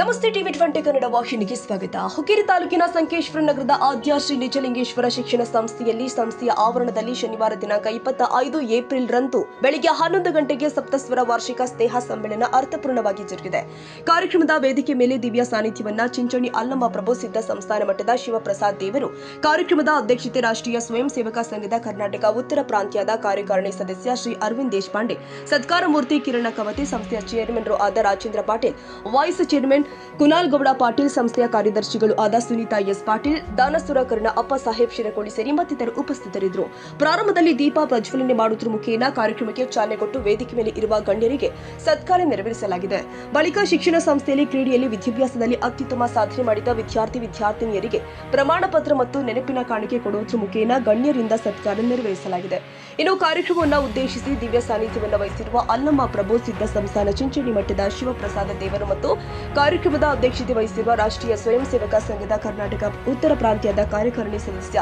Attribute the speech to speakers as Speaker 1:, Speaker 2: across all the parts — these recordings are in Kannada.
Speaker 1: ನಮಸ್ತೆ ಟಿವಿ 20 ಕನ್ನಡ ವಾಹಿನಿಗೆ ಸ್ವಾಗತ. ಹುಕ್ಕೇರಿ ತಾಲೂಕಿನ ಸಂಕೇಶ್ವರ ನಗರದ ಆದ್ಯ ಶ್ರೀ ನಿಜಲಿಂಗೇಶ್ವರ ಶಿಕ್ಷಣ ಸಂಸ್ಥೆಯಲ್ಲಿ ಸಂಸ್ಥೆಯ ಆವರಣದಲ್ಲಿ ಶನಿವಾರ ದಿನಾಂಕ 25 ಏಪ್ರಿಲ್ ರಂದು ಬೆಳಿಗ್ಗೆ 11 ಗಂಟೆಗೆ ಸಪ್ತಸ್ವರ ವಾರ್ಷಿಕ ಸ್ನೇಹ ಸಮ್ಮೇಳನ ಅರ್ಥಪೂರ್ಣವಾಗಿ ಜರುಗಿದೆ. ಕಾರ್ಯಕ್ರಮದ ವೇದಿಕೆ ಮೇಲೆ ದಿವ್ಯ ಸಾನ್ನಿಧ್ಯವನ್ನ ಚಿಂಚಣಿ ಅಲ್ಲಮ್ಮ ಪ್ರಭು ಸಿದ್ಧ ಸಂಸ್ಥಾನ ಮಠದ ಶಿವಪ್ರಸಾದ್ ದೇವರು, ಕಾರ್ಯಕ್ರಮದ ಅಧ್ಯಕ್ಷತೆ ರಾಷ್ಟ್ರೀಯ ಸ್ವಯಂ ಸೇವಕ ಸಂಘದ ಕರ್ನಾಟಕ ಉತ್ತರ ಪ್ರಾಂತ್ಯದ ಕಾರ್ಯಕಾರಿಣಿ ಸದಸ್ಯ ಶ್ರೀ ಅರವಿಂದ್ ದೇಶಪಾಂಡೆ, ಸತ್ಕಾರ ಮೂರ್ತಿ ಕಿರಣ ಕವತಿ, ಸಂಸ್ಥೆಯ ಚೇರ್ಮನ್ ಆದ ರಾಜೇಂದ್ರ ಪಾಟೀಲ್, ವೈಸ್ ಚೇರ್ಮನ್ ಕುನಾಲ್ ಗೌಡ ಪಾಟೀಲ್, ಸಂಸ್ಥೆಯ ಕಾರ್ಯದರ್ಶಿಗಳು ಆದ ಸುನೀತಾ ಎಸ್ ಪಾಟೀಲ್, ದಾನಸುರ ಕರ್ಣ ಅಪ್ಪ ಸಾಹೇಬ್ ಶಿರಕೋಳಿ ಸೇರಿ ಮತ್ತಿತರರು ಉಪಸ್ಥಿತರಿದ್ದರು. ಪ್ರಾರಂಭದಲ್ಲಿ ದೀಪ ಪ್ರಜ್ವಲನೆ ಮಾಡುವುದರ ಮುಖೇನ ಕಾರ್ಯಕ್ರಮಕ್ಕೆ ಚಾಲನೆ ಕೊಟ್ಟು ವೇದಿಕೆ ಮೇಲೆ ಇರುವ ಗಣ್ಯರಿಗೆ ಸತ್ಕಾರ ನೆರವೇರಿಸಲಾಗಿದೆ. ಬಳಿಕ ಶಿಕ್ಷಣ ಸಂಸ್ಥೆಯಲ್ಲಿ ಕ್ರೀಡೆಯಲ್ಲಿ ವಿದ್ಯಾಭ್ಯಾಸದಲ್ಲಿ ಅತ್ಯುತ್ತಮ ಸಾಧನೆ ಮಾಡಿದ ವಿದ್ಯಾರ್ಥಿನಿಯರಿಗೆ ಪ್ರಮಾಣ ಪತ್ರ ಮತ್ತು ನೆನಪಿನ ಕಾಣಿಕೆ ಕೊಡುವುದರ ಮುಖೇನ ಗಣ್ಯರಿಂದ ಸತ್ಕಾರ ನೆರವೇರಿಸಲಾಗಿದೆ. ಇನ್ನು ಕಾರ್ಯಕ್ರಮವನ್ನು ಉದ್ದೇಶಿಸಿ ದಿವ್ಯ ಸಾನ್ನಿಧ್ಯವನ್ನು ವಹಿಸಿರುವ ಅಲ್ಲಮ್ಮ ಪ್ರಭು ಸಿದ್ಧ ಸಂಸ್ಥಾನ ಚಿಂಚಣಿ ಮಠದ ಶಿವಪ್ರಸಾದ ದೇವರು ಮತ್ತು ಕಾರ್ಯಕ್ರಮದ ಅಧ್ಯಕ್ಷತೆ ವಹಿಸಿರುವ ರಾಷ್ಟ್ರೀಯ ಸ್ವಯಂ ಸೇವಕ ಸಂಘದ ಕರ್ನಾಟಕ ಉತ್ತರ ಪ್ರಾಂತ್ಯದ ಕಾರ್ಯಕಾರಿಣಿ ಸದಸ್ಯ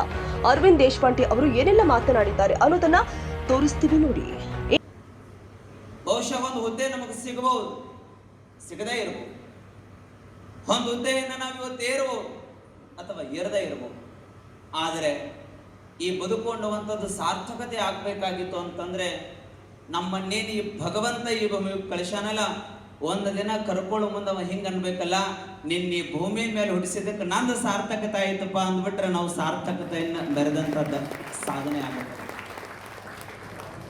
Speaker 1: ಅರವಿಂದ್ ದೇಶಪಾಂಡೆ ಅವರು ಏನೆಲ್ಲ ಮಾತನಾಡಿದ್ದಾರೆ ಅನ್ನೋದನ್ನ ತೋರಿಸ್ತೀವಿ ನೋಡಿ.
Speaker 2: ಬಹುಶಃ ಒಂದು ಹುದ್ದೆ ನಮಗೆ ಸಿಗಬಹುದು, ಸಿಗದೇ ಇರಬಹುದು. ಒಂದು ಹುದ್ದೆಯನ್ನು ನಾವು ಇವತ್ತು ಏರಬಹುದು ಅಥವಾ ಏರದೇ ಇರಬಹುದು. ಆದರೆ ಈ ಬದುಕೊಂಡುವಂಥದ್ದು ಸಾರ್ಥಕತೆ ಆಗ್ಬೇಕಾಗಿತ್ತು ಅಂತಂದ್ರೆ ನಮ್ಮನ್ನೇನು ಈ ಭಗವಂತ ಈ ಭೂಮಿ ಕಳಿಸಾನಲ್ಲ, ಒಂದು ದಿನ ಕರ್ಕೊಳ್ಳೋ ಮುಂದವ ಹಿಂಗ ಅನ್ಬೇಕಲ್ಲ, ನಿನ್ನ ಈ ಭೂಮಿ ಮೇಲೆ ಹುಟ್ಟಿಸಿದಕ್ಕೆ ನಂದು ಸಾರ್ಥಕತೆ ಆಯ್ತಪ್ಪ ಅಂದ್ಬಿಟ್ರೆ ನಾವು ಸಾರ್ಥಕತೆಯನ್ನು ಮೆರೆದಂಥದ್ದು ಸಾಧನೆ ಆಗುತ್ತೆ.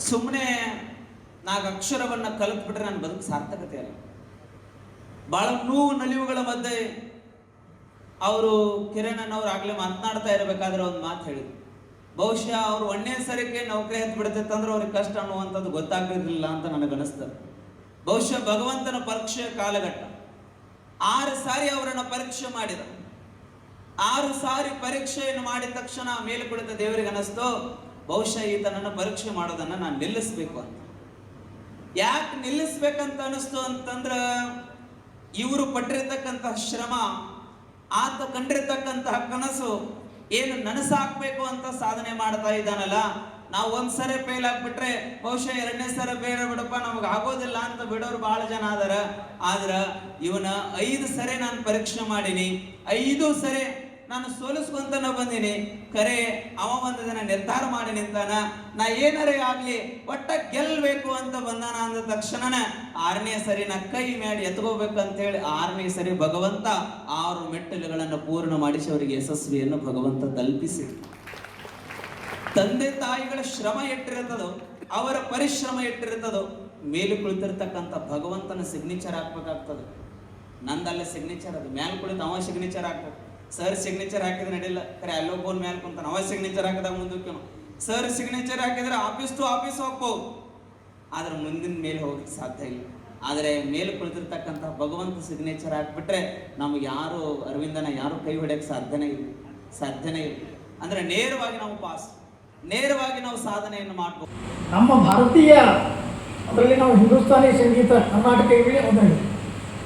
Speaker 2: ಸುಮ್ಮನೆ 4 ಅಕ್ಷರವನ್ನ ಕಲಿತ್ಬಿಟ್ರೆ ನನ್ನ ಬದುಕು ಸಾರ್ಥಕತೆ ಅಲ್ಲ. ಬಹಳ ನೋವು ನಲಿವುಗಳ ಮಧ್ಯೆ ಅವರು ಕಿರಣನವ್ರು ಆಗ್ಲೇ ಮಾತನಾಡ್ತಾ ಇರಬೇಕಾದ್ರೆ ಒಂದು ಮಾತು ಹೇಳಿದ್ರು. ಬಹುಶಃ ಅವ್ರು 1ನೇ ಸರಿಗೆ ನೌಕರಿ ಹತ್ತು ಬಿಡ್ತೈತಂದ್ರೆ ಅವ್ರಿಗೆ ಕಷ್ಟ ಅನ್ನುವಂಥದ್ದು ಗೊತ್ತಾಗಿರ್ಲಿಲ್ಲ ಅಂತ ನನಗನ್ನಿಸ್ತದೆ. ಬಹುಶಃ ಭಗವಂತನ ಪರೀಕ್ಷೆ ಕಾಲಘಟ್ಟ 6 ಸಾರಿ ಅವರನ್ನ ಪರೀಕ್ಷೆ ಮಾಡಿದ. 6 ಸಾರಿ ಪರೀಕ್ಷೆಯನ್ನು ಮಾಡಿದ ತಕ್ಷಣ ಮೇಲೆ ಕುಳಿತ ದೇವರಿಗೆ ಅನಿಸ್ತು, ಬಹುಶಃ ಈತನನ್ನು ಪರೀಕ್ಷೆ ಮಾಡೋದನ್ನ ನಾನು ನಿಲ್ಲಿಸ್ಬೇಕು ಅಂತ. ಯಾಕೆ ನಿಲ್ಲಿಸ್ಬೇಕಂತ ಅನಿಸ್ತು ಅಂತಂದ್ರ ಇವರು ಪಟ್ಟಿರ್ತಕ್ಕಂತಹ ಶ್ರಮ, ಆತ ಕಂಡಿರ್ತಕ್ಕಂತಹ ಕನಸು ಏನು ನನಸಾಕ್ಬೇಕು ಅಂತ ಸಾಧನೆ ಮಾಡ್ತಾ ಇದ್ದಾನಲ್ಲ, ನಾವು ಒಂದ್ಸರಿ ಫೇಲ್ ಆಗ್ಬಿಟ್ರೆ ಬಹುಶಃ 2ನೇ ಸರಿ ಬೇಡ ಬಿಡಪ್ಪ ನಮಗೆ ಆಗೋದಿಲ್ಲ ಅಂತ ಬಿಡೋರು ಬಹಳ ಜನ ಅದಾರ. ಆದ್ರ ಇವನ 5 ಸರಿ ನಾನು ಪರೀಕ್ಷೆ ಮಾಡೀನಿ, 5 ಸರಿ ನಾನು ಸೋಲಿಸ್ಕೊಂತಾನ ಬಂದೀನಿ. ಖರೆ ಅವ ಒಂದು ದಿನ ನಿರ್ಧಾರ ಮಾಡಿ ನಿಂತಾನ, ನಾ ಏನಾರೇ ಆಗ್ಲಿ ಒಟ್ಟ ಗೆಲ್ಬೇಕು ಅಂತ ಬಂದಾನ ಅಂದ ತಕ್ಷಣನ 6ನೇ ಸರಿ ನಾ ಕೈ ಮಾಡಿ ಎತ್ಕೋಬೇಕಂತ ಹೇಳಿ 6ನೇ ಸರಿ ಭಗವಂತ 6 ಮೆಟ್ಟಿಲುಗಳನ್ನು ಪೂರ್ಣ ಮಾಡಿಸಿ ಅವರಿಗೆ ಯಶಸ್ವಿಯನ್ನು ಭಗವಂತ ತಲುಪಿಸಿ. ತಂದೆ ತಾಯಿಗಳ ಶ್ರಮ ಎಟ್ಟಿರುತ್ತದೋ, ಅವರ ಪರಿಶ್ರಮ ಎಟ್ಟಿರುತ್ತದೋ, ಮೇಲೆ ಕುಳಿತಿರ್ತಕ್ಕಂಥ ಭಗವಂತನ ಸಿಗ್ನೇಚರ್ ಹಾಕ್ಬೇಕಾಗ್ತದೆ. ನಂದಲ್ಲ ಸಿಗ್ನೇಚರ್, ಅದು ಮೇಲೆ ಕುಳಿತು ಅವ ಸಿಗ್ನೇಚರ್ ಹಾಕ್ಬೇಕು. ಸರ್ ಸಿಗ್ನೇಚರ್ ಹಾಕಿದ್ರೆ ನಡಿಲ್ಲ, ಖರೆ ಅಲ್ಲೋ ಬೋನ್ ಮೇಲೆ ಕುಂತಾನ, ಅವ ಸಿಗ್ನೇಚರ್ ಹಾಕಿದಾಗ ಮುಂದಕ್ಕೆ ಸರ್ ಸಿಗ್ನೇಚರ್ ಹಾಕಿದ್ರೆ ಆಫೀಸ್ ಟು ಆಫೀಸ್ ಹೋಗ್ಬೋದು, ಆದ್ರೆ ಮುಂದಿನ ಮೇಲೆ ಹೋಗಕ್ಕೆ ಸಾಧ್ಯ ಇಲ್ಲ. ಆದರೆ ಮೇಲೆ ಕುಳಿತಿರ್ತಕ್ಕಂಥ ಭಗವಂತ ಸಿಗ್ನೇಚರ್ ಹಾಕ್ಬಿಟ್ರೆ ನಮ್ಗೆ ಯಾರು ಅರವಿಂದನ ಯಾರು ಕೈ ಹೊಡೆಯಕ್ಕೆ ಸಾಧ್ಯನೇ ಇಲ್ಲ. ಅಂದ್ರೆ ನೇರವಾಗಿ ನಾವು ಪಾಸ್, ನೇರವಾಗಿ ನಾವು ಸಾಧನೆಯನ್ನು ಮಾಡ್ಬೋದು.
Speaker 3: ನಮ್ಮ ಭಾರತೀಯ ಅದರಲ್ಲಿ ನಾವು ಹಿಂದೂಸ್ತಾನಿ ಸಂಗೀತ ಕರ್ನಾಟಕ ಇವೆ ಒಂದಾಗಿದೆ.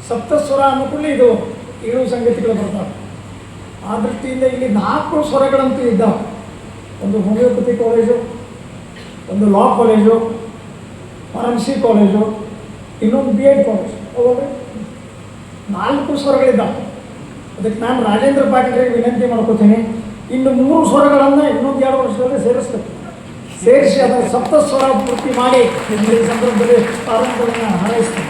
Speaker 3: ಸಪ್ತಸ್ವರ ಅನ್ನೋಕ್ಕೂ ಇದು 7 ಸಂಗತಿಗಳು ಬರ್ತಾವೆ. ಆ ದೃಷ್ಟಿಯಿಂದ ಇಲ್ಲಿ 4 ಸ್ವರಗಳಂತೂ ಇದ್ದಾವೆ. ಒಂದು ಹೋಮಿಯೋಪತಿ ಕಾಲೇಜು, ಒಂದು ಲಾ ಕಾಲೇಜು, ಫಾರ್ಮಸಿ ಕಾಲೇಜು, ಇನ್ನೊಂದು B.Ed ಕಾಲೇಜು. ಅವಾಗ 4 ಸ್ವರಗಳಿದ್ದಾವೆ. ಅದಕ್ಕೆ ನಾನು ರಾಜೇಂದ್ರ ಪಾಟೀಲ್ರಿಗೆ ವಿನಂತಿ ಮಾಡ್ಕೋತೀನಿ, ಇನ್ನು 3 ಸ್ವರಗಳನ್ನು ಇನ್ನೊಂದು 2 ವರ್ಷದಲ್ಲಿ ಸೇರಿಸಿ ಅದನ್ನು ಸಪ್ತಸ್ವರ ಪೂರ್ತಿ ಮಾಡಿ ಈ ಸಂದರ್ಭದಲ್ಲಿ ಪ್ರಾರಂಭವನ್ನು ಹಾರೈಸ್ತೀನಿ.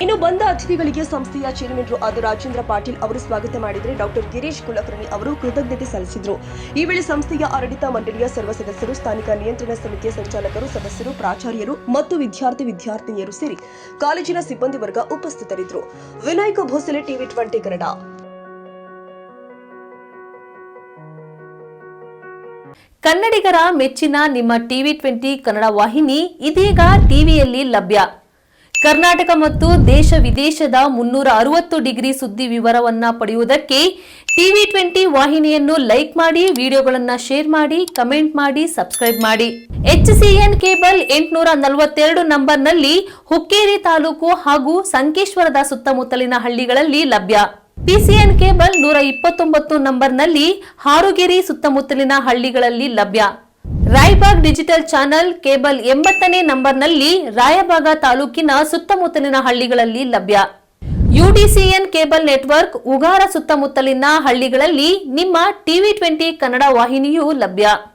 Speaker 1: ಇನ್ನು ಬಂದ ಅತಿಥಿಗಳಿಗೆ ಸಂಸ್ಥೆಯ ಚೇರ್ಮನ್ ಆದ ರಾಜೇಂದ್ರ ಪಾಟೀಲ್ ಅವರು ಸ್ವಾಗತ ಮಾಡಿದರೆ ಡಾಕ್ಟರ್ ಗಿರೀಶ್ ಕುಲಕರ್ಣಿ ಅವರು ಕೃತಜ್ಞತೆ ಸಲ್ಲಿಸಿದರು. ಈ ವೇಳೆ ಸಂಸ್ಥೆಯ ಆಡಳಿತ ಮಂಡಳಿಯ ಸರ್ವ ಸದಸ್ಯರು, ಸ್ಥಾನಿಕ ನಿಯಂತ್ರಣ ಸಮಿತಿಯ ಸಂಚಾಲಕರು, ಸದಸ್ಯರು, ಪ್ರಾಚಾರ್ಯರು ಮತ್ತು ವಿದ್ಯಾರ್ಥಿನಿಯರು ಸೇರಿ ಕಾಲೇಜಿನ ಸಿಬ್ಬಂದಿ ವರ್ಗ ಉಪಸ್ಥಿತರಿದ್ದರು. ವಿನಾಯಕ ಭೋಸಲೆ, ಟಿವಿ 20 ಕನ್ನಡ.
Speaker 4: ಕನ್ನಡಿಗರ ಮೆಚ್ಚಿನ ನಿಮ್ಮ ಟಿವಿ 20 ಕನ್ನಡ ವಾಹಿನಿ ಇದೀಗ ಟಿವಿಯಲ್ಲಿ ಲಭ್ಯ. ಕರ್ನಾಟಕ ಮತ್ತು ದೇಶ ವಿದೇಶದ 360 ಡಿಗ್ರಿ ಸುದ್ದಿ ವಿವರವನ್ನ ಪಡೆಯುವುದಕ್ಕೆ ಟಿವಿ 20 ವಾಹಿನಿಯನ್ನು ಲೈಕ್ ಮಾಡಿ, ವಿಡಿಯೋಗಳನ್ನು ಶೇರ್ ಮಾಡಿ, ಕಮೆಂಟ್ ಮಾಡಿ, ಸಬ್ಸ್ಕ್ರೈಬ್ ಮಾಡಿ. HCN ಕೇಬಲ್ 842 ನಂಬರ್ನಲ್ಲಿ ಹುಕ್ಕೇರಿ ತಾಲೂಕು ಹಾಗೂ ಸಂಕೇಶ್ವರದ ಸುತ್ತಮುತ್ತಲಿನ ಹಳ್ಳಿಗಳಲ್ಲಿ ಲಭ್ಯ. PCN ಕೇಬಲ್ 129 ನಂಬರ್ನಲ್ಲಿ ಹಾರುಗೆರೆ ಸುತ್ತಮುತ್ತಲಿನ ಹಳ್ಳಿಗಳಲ್ಲಿ ಲಭ್ಯ. ರಾಯಬಾಗ್ ಡಿಜಿಟಲ್ ಚಾನೆಲ್ ಕೇಬಲ್ 80ನೇ ನಂಬರ್ನಲ್ಲಿ ರಾಯಬಾಗ ತಾಲೂಕಿನ ಸುತ್ತಮುತ್ತಲಿನ ಹಳ್ಳಿಗಳಲ್ಲಿ ಲಭ್ಯ. ಯುಡಿಸಿಎನ್ ಕೇಬಲ್ ನೆಟ್ವರ್ಕ್ ಉಗಾರ ಸುತ್ತಮುತ್ತಲಿನ ಹಳ್ಳಿಗಳಲ್ಲಿ ನಿಮ್ಮ ಟಿವಿ 20 ಕನ್ನಡ ವಾಹಿನಿಯೂ ಲಭ್ಯ.